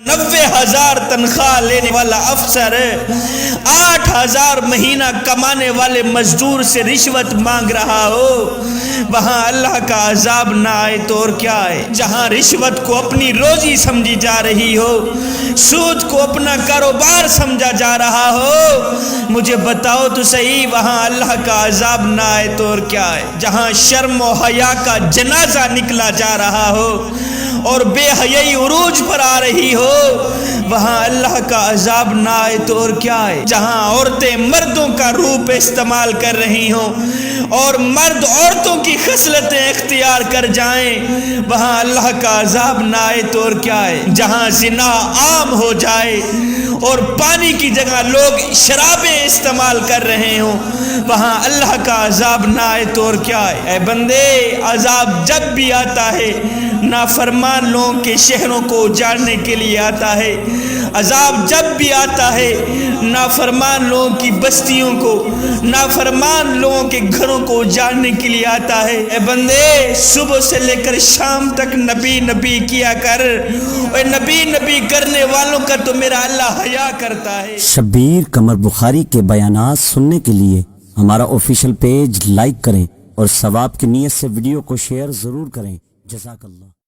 90,000 تنخواہ لینے والا افسر 8,000 مہینہ کمانے والے مزدور سے رشوت مانگ رہا ہو، وہاں اللہ کا عذاب نہ آئے تو اور کیا آئے؟ جہاں رشوت کو اپنی روزی سمجھی جا رہی ہو، سود کو اپنا کاروبار سمجھا جا رہا ہو، مجھے بتاؤ تو صحیح وہاں اللہ کا عذاب نہ آئے تو اور کیا آئے؟ جہاں شرم و حیا کا جنازہ نکلا جا رہا ہو اور بے حیائی عروج پر آ رہی ہو، وہاں اللہ کا عذاب نہ آئے تو اور کیا آئے؟ جہاں عورتیں مردوں کا روپ استعمال کر رہی ہوں اور مرد عورتوں کی خصلتیں اختیار کر جائیں، وہاں اللہ کا عذاب نہ آئے تو اور کیا آئے؟ جہاں زنا عام ہو جائے اور پانی کی جگہ لوگ شرابیں استعمال کر رہے ہوں، وہاں اللہ کا عذاب نہ آئے تو اور کیا آئے؟ اے بندے، عذاب جب بھی آتا ہے نافرمان لوگوں کے شہروں کو اجاڑنے کے لیے آتا ہے، عذاب جب بھی آتا ہے نافرمان لوگوں کی بستیوں کو، نافرمان لوگوں کے گھروں کو اجاڑنے کے لیے آتا ہے۔ اے بندے، صبح سے لے کر شام تک نبی نبی کیا کر، اور نبی نبی کرنے والوں کا تو میرا اللہ حیا کرتا ہے۔ شبیر قمر بخاری کے بیانات سننے کے لیے ہمارا آفیشیل پیج لائک کریں اور ثواب کی نیت سے ویڈیو کو شیئر ضرور کریں۔ جزاک اللہ۔